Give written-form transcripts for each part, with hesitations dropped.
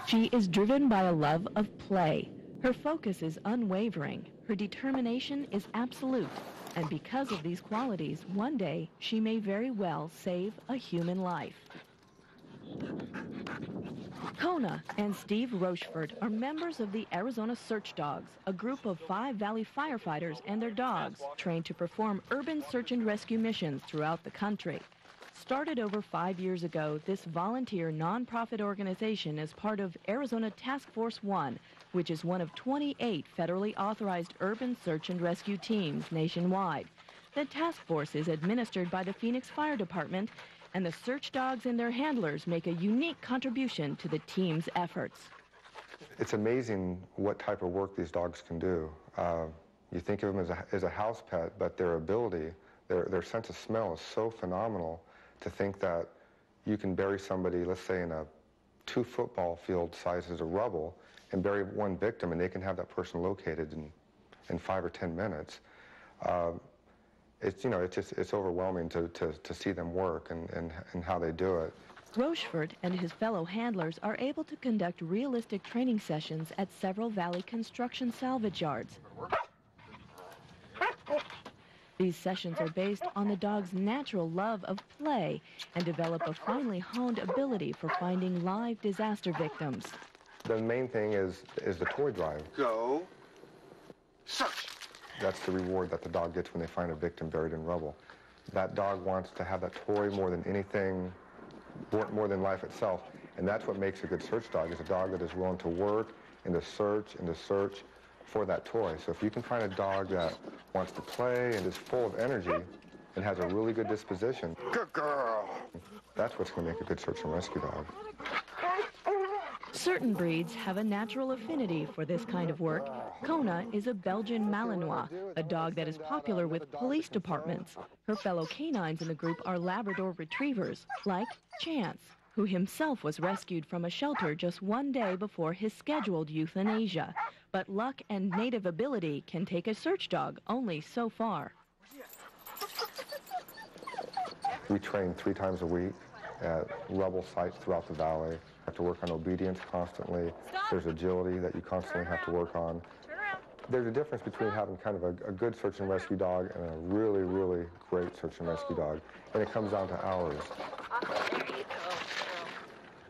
She is driven by a love of play. Her focus is unwavering. Her determination is absolute. And because of these qualities, one day she may very well save a human life. Kona and Steve Rochefort are members of the Arizona Search Dogs, a group of 5 Valley firefighters and their dogs trained to perform urban search and rescue missions throughout the country. Started over 5 years ago, this volunteer nonprofit organization is part of Arizona Task Force 1, which is one of 28 federally authorized urban search and rescue teams nationwide. The task force is administered by the Phoenix Fire Department, and the search dogs and their handlers make a unique contribution to the team's efforts. It's amazing what type of work these dogs can do. You think of them as a house pet, but their ability, their sense of smell is so phenomenal. To think that you can bury somebody, let's say in a 2 football field sizes of rubble, and bury one victim, and they can have that person located in 5 or 10 minutes. It's overwhelming to see them work and how they do it. Rochefort and his fellow handlers are able to conduct realistic training sessions at several Valley construction salvage yards. These sessions are based on the dog's natural love of play and develop a finely honed ability for finding live disaster victims. The main thing is the toy drive. Go. Search. That's the reward that the dog gets when they find a victim buried in rubble. That dog wants to have that toy more than anything, more than life itself. And that's what makes a good search dog, is a dog that is willing to work and to search for that toy. So if you can find a dog that wants to play and is full of energy and has a really good disposition, Good girl. That's what's going to make a good search and rescue dog. Certain breeds have a natural affinity for this kind of work. Kona is a Belgian Malinois, a dog that is popular with police departments. Her fellow canines in the group are Labrador retrievers, like Chance, who himself was rescued from a shelter just 1 day before his scheduled euthanasia. But luck and native ability can take a search dog only so far. We train 3 times a week at rubble sites throughout the valley. Have to work on obedience constantly. There's agility that you constantly have to work on. There's a difference between having kind of a good search and rescue dog and a really, really great search and rescue dog. And it comes down to hours.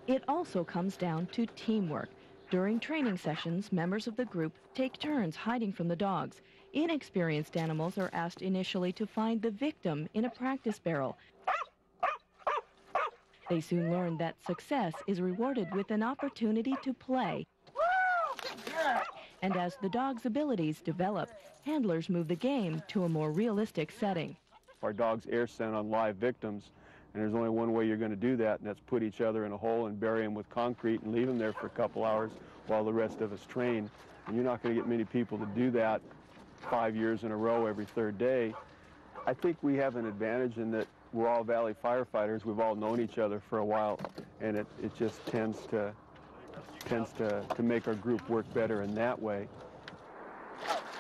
It also comes down to teamwork. During training sessions, members of the group take turns hiding from the dogs. Inexperienced animals are asked initially to find the victim in a practice barrel. They soon learn that success is rewarded with an opportunity to play. And as the dog's abilities develop, handlers move the game to a more realistic setting. Our dogs air scent on live victims, and there's only one way you're going to do that, and that's put each other in a hole and bury them with concrete and leave them there for a couple hours while the rest of us train. And you're not going to get many people to do that 5 years in a row every 3rd day. I think we have an advantage in that we're all Valley firefighters. We've all known each other for a while, and it just tends to make our group work better in that way.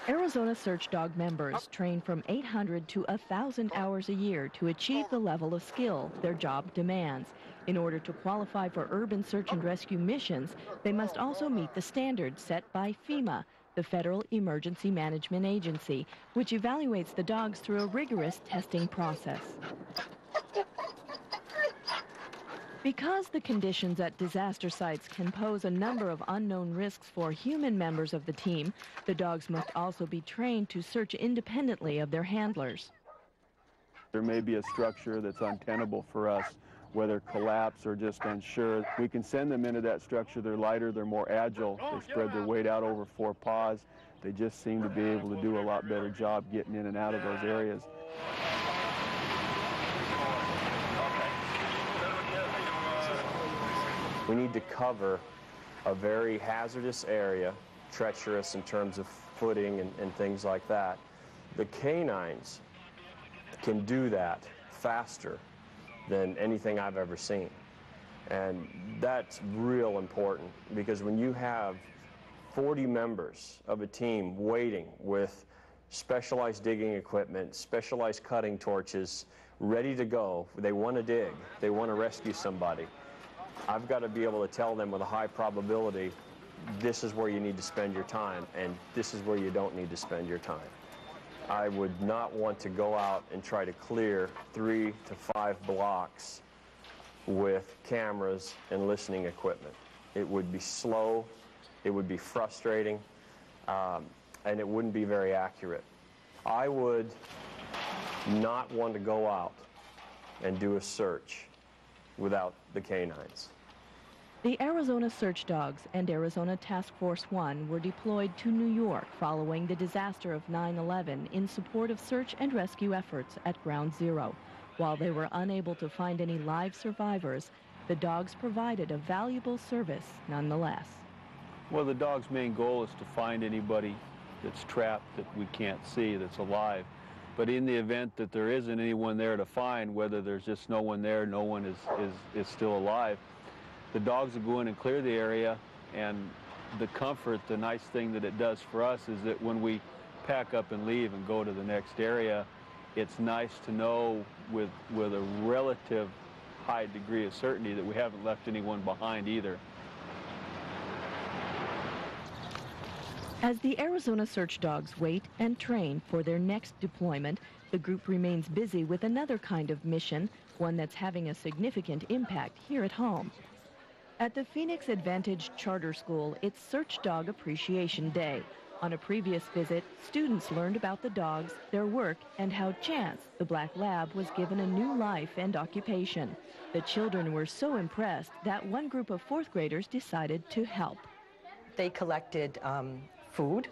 Arizona Search Dog members train from 800 to 1,000 hours a year to achieve the level of skill their job demands. In order to qualify for urban search and rescue missions, they must also meet the standards set by FEMA, the Federal Emergency Management Agency, which evaluates the dogs through a rigorous testing process. Because the conditions at disaster sites can pose a number of unknown risks for human members of the team, the dogs must also be trained to search independently of their handlers. There may be a structure that's untenable for us, whether collapse or just unsure. We can send them into that structure. They're lighter, they're more agile, they spread their weight out over 4 paws. They just seem to be able to do a lot better job getting in and out of those areas. We need to cover a very hazardous area, treacherous in terms of footing and things like that. The canines can do that faster than anything I've ever seen. And that's real important, because when you have 40 members of a team waiting with specialized digging equipment, specialized cutting torches, ready to go, they want to dig, they want to rescue somebody, I've got to be able to tell them with a high probability, this is where you need to spend your time, and this is where you don't need to spend your time. I would not want to go out and try to clear 3 to 5 blocks with cameras and listening equipment. It would be slow, it would be frustrating, and it wouldn't be very accurate. I would not want to go out and do a search without the canines. The Arizona Search Dogs and Arizona Task Force 1 were deployed to New York following the disaster of 9/11 in support of search and rescue efforts at Ground Zero. While they were unable to find any live survivors, the dogs provided a valuable service nonetheless. Well, the dog's main goal is to find anybody that's trapped that we can't see that's alive. But in the event that there isn't anyone there to find, whether there's just no one there, no one is still alive, the dogs will go in and clear the area, and the comfort, the nice thing that it does for us is that when we pack up and leave and go to the next area, it's nice to know with a relative high degree of certainty that we haven't left anyone behind either. As the Arizona Search Dogs wait and train for their next deployment, the group remains busy with another kind of mission, one that's having a significant impact here at home. At the Phoenix Advantage Charter School, it's Search Dog Appreciation Day. On a previous visit, students learned about the dogs, their work, and how Chance, the black lab, was given a new life and occupation. The children were so impressed that one group of 4th graders decided to help. They collected food,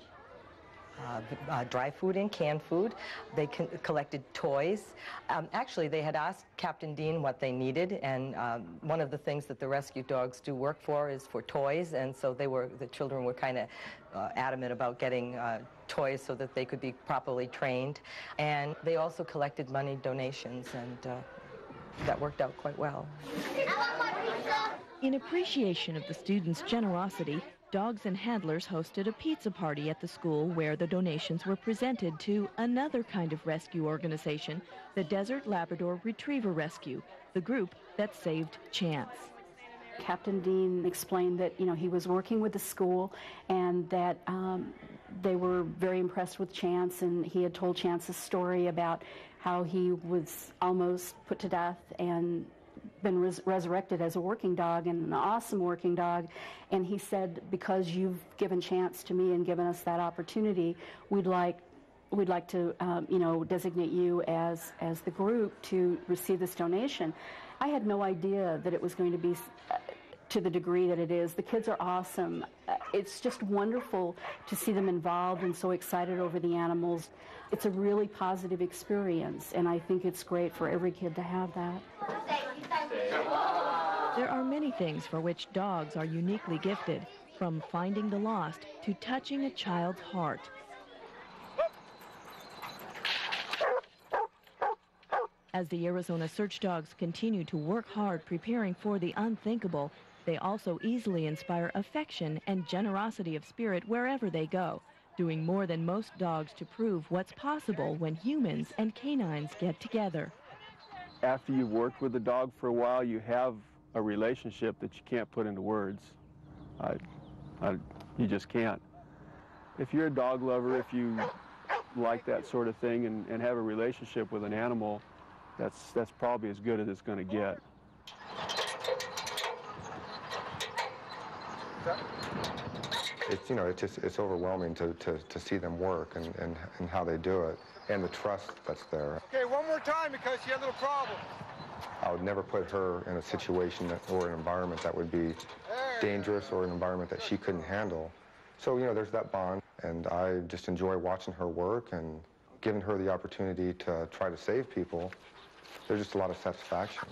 dry food and canned food. They collected toys. Actually, they had asked Captain Dean what they needed, and one of the things that the rescue dogs do work for is for toys, and so the children were kind of adamant about getting toys so that they could be properly trained. And they also collected money donations, and that worked out quite well. In appreciation of the students' generosity, dogs and handlers hosted a pizza party at the school where the donations were presented to another kind of rescue organization, the Desert Labrador Retriever Rescue, the group that saved Chance. Captain Dean explained that, he was working with the school and that they were very impressed with Chance, and he had told Chance a story about how he was almost put to death and been resurrected as a working dog, and an awesome working dog. And he said, because you've given Chance to me and given us that opportunity, we'd like to designate you as the group to receive this donation. I had no idea that it was going to be to the degree that it is. The kids are awesome. It's just wonderful to see them involved and so excited over the animals. It's a really positive experience, and I think it's great for every kid to have that. There are many things for which dogs are uniquely gifted, from finding the lost to touching a child's heart. As the Arizona Search Dogs continue to work hard preparing for the unthinkable, they also easily inspire affection and generosity of spirit wherever they go, doing more than most dogs to prove what's possible when humans and canines get together. After you've worked with a dog for a while, you have a relationship that you can't put into words. You just can't. If you're a dog lover, if you like that sort of thing and have a relationship with an animal, that's probably as good as it's going to get. It's overwhelming to see them work and how they do it, and the trust that's there. Okay, one more time because she had a little problem. I would never put her in a situation or an environment that would be dangerous or an environment that she couldn't handle. So, there's that bond, and I just enjoy watching her work and giving her the opportunity to try to save people. There's just a lot of satisfaction.